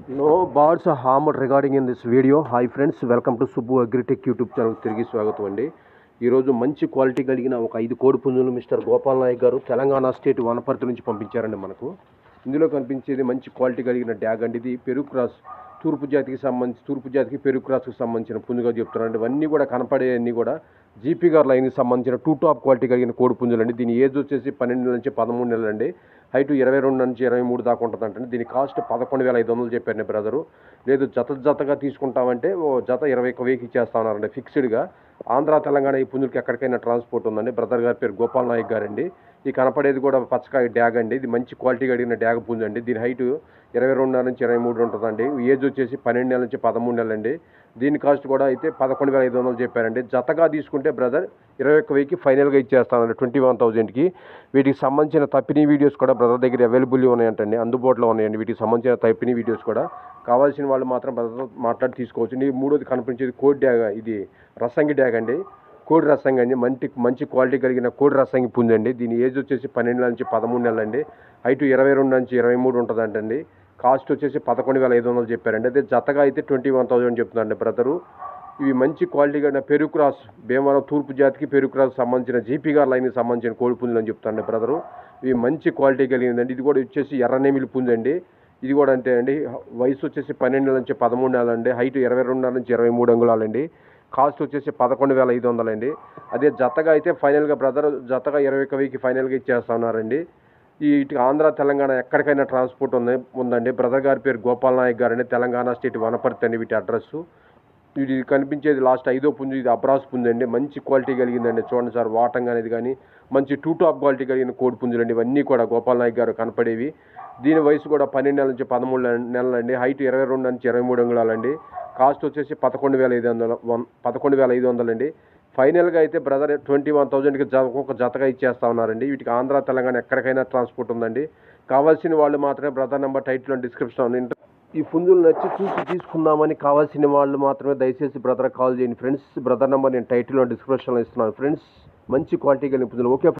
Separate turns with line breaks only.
No birds are harmed regarding in this video. Hi friends, welcome to Subbu Agritech YouTube channel తిరిగి స్వాగతం అండి. ఈరోజు మంచి quality కలిగిన ఒక 5 కోడి పుంజులు మిస్టర్ గోపాల్ నాయక్ గారు తెలంగాణ స్టేట్ వనపర్తి నుంచి పంపించారండి మనకు. ఇందులో కనిపించేది మంచి క్వాలిటీ కలిగిన డ్యాగ్ అండి. ఇది పెరుగు క్రాస్ తూర్పు జాతికి పెరుగు క్రాస్కి సంబంధించిన పుంజుగా చెప్తున్నారండి. ఇవన్నీ కూడా కనపడే అన్నీ కూడా జీపీ గారు లైన్కి సంబంధించిన టాప్ క్వాలిటీ కలిగిన కోడి పుంజులండి. దీని ఏజ్ వచ్చేసి 12 నుంచి 13 నెలలు అండి. హైట్ 22 నుంచి 23 దాకా ఉంటుందంటే దీని కాస్ట్ 11,500 చెప్పారండి బ్రదరు. లేదు జతగా తీసుకుంటామంటే ఓ జత 21,000 ఇచ్చేస్తా ఉన్నారండి ఫిక్స్డ్గా. ఆంధ్ర తెలంగాణ ఈ పుంజులకి ఎక్కడికైనా ట్రాన్స్పోర్ట్ ఉందండి. బ్రదర్ గారి పేరు గోపాల్ నాయక్ గారండి. ఈ కనపడేది కూడా పచ్చకాయ డ్యాగ్ అండి. ఇది మంచి క్వాలిటీ కలిగిన డ్యాగ్ పుంజు అండి. దీని హైట్ 22 నుంచి 23 ఉంటుందండి. ఏజ్ వచ్చేసి 12 నెలల నుంచి 13 నెలలు అండి. దీని కాస్ట్ కూడా అయితే 11,500 చెప్పారండి. జతగా తీసుకుంటే బ్రదర్ 21,000కి ఫైనల్గా ఇచ్చేస్తానండి, 21,000కి. వీటికి సంబంధించిన తప్పిని వీడియోస్ కూడా బ్రదర్ దగ్గర అవైలబుల్ ఉన్నాయంటండి, అందుబాటులో ఉన్నాయండి. వీటికి సంబంధించిన తప్పిని వీడియోస్ కూడా కావాల్సిన వాళ్ళు మాత్రం బ్రదర్ మాట్లాడి తీసుకోవచ్చు. మూడోది కనిపించేది కోడి డ్యాగ్, ఇది రసంగి డ్యాగ్ అండి. కోడి రసంగి అండి, మంచి క్వాలిటీ కలిగిన కోడి రసంగి పుంజండి. దీని ఏజ్ వచ్చేసి 12 నెలల నుంచి 13 నెలలు అండి. హైట్ 22 నుంచి 23 ఉంటుందంటండి. కాస్ట్ వచ్చేసి 11,500 చెప్పారండి. అదే జతగా అయితే 21,000 చెప్తుందండి బ్రదరు. ఇవి మంచి క్వాలిటీ కలిగిన పెరుగు క్రాస్, భీమవరం తూర్పు జాతికి పెరుగు క్రాస్ సంబంధించిన జీపీ గారి లైన్కి సంబంధించిన కోడి పుంజులు అని చెప్తానండి బ్రదరు. ఇవి మంచి క్వాలిటీ కలిగిందండి. ఇది కూడా వచ్చేసి ఎర్రనేమిలి పుంజండి. ఇది కూడా అంతే అండి. వయసు వచ్చేసి 12 నెలల నుంచి 13 నెలలు అండి. హైట్ 22 నుంచి 23 అంగుళాలండి. కాస్ట్ వచ్చేసి 11,500 అండి. అదే జతగా అయితే ఫైనల్గా బ్రదర్ జతగా 21,000కి ఫైనల్గా ఇచ్చేస్తా ఉన్నారండి. ఇటు ఆంధ్ర తెలంగాణ ఎక్కడికైనా ట్రాన్స్పోర్ట్ ఉందండి. బ్రదర్ గారి పేరు గోపాల్ నాయక్ గారు అండి. తెలంగాణ స్టేట్ వనపర్తి అండి వీటి అడ్రస్సు. ఇది కనిపించేది లాస్ట్ 5వ పుంజు. ఇది అబ్రాస్ పుంజు అండి. మంచి క్వాలిటీ కలిగిందండి. చూడండి సార్, వాటంగా అనేది కానీ మంచి టాప్ క్వాలిటీ కలిగిన కోడి పుంజులండి. ఇవన్నీ కూడా గోపాల్ నాయక్ గారు కనపడేవి. దీని వయసు కూడా 12 నెలల నుంచి 13 నెలలు అండి. హైట్ 22 నుంచి 23 అంగుళాలండి. కాస్ట్ వచ్చేసి 11,500 అండి. ఫైనల్గా అయితే బ్రదర్ 21,000కి ఒక్కొక్క జతగా ఇచ్చేస్తా ఉన్నారండి. వీటికి ఆంధ్ర తెలంగాణ ఎక్కడికైనా ట్రాన్స్పోర్ట్ ఉందండి. కావాల్సిన వాళ్ళు మాత్రమే బ్రదర్ నెంబర్ టైటిల్ డిస్క్రిప్షన్. ఈ పుంజులు నచ్చి చూసి తీసుకుందామని కావాల్సిన వాళ్ళు మాత్రమే దయచేసి బ్రదర్ కాల్ చేయండి ఫ్రెండ్స్. బ్రదర్ నెంబర్ నేను టైటిల్లో డిస్క్రిప్షన్లో ఇస్తున్నాను ఫ్రెండ్స్. మంచి క్వాలిటీ కలిగిన పుంజులు. ఓకే.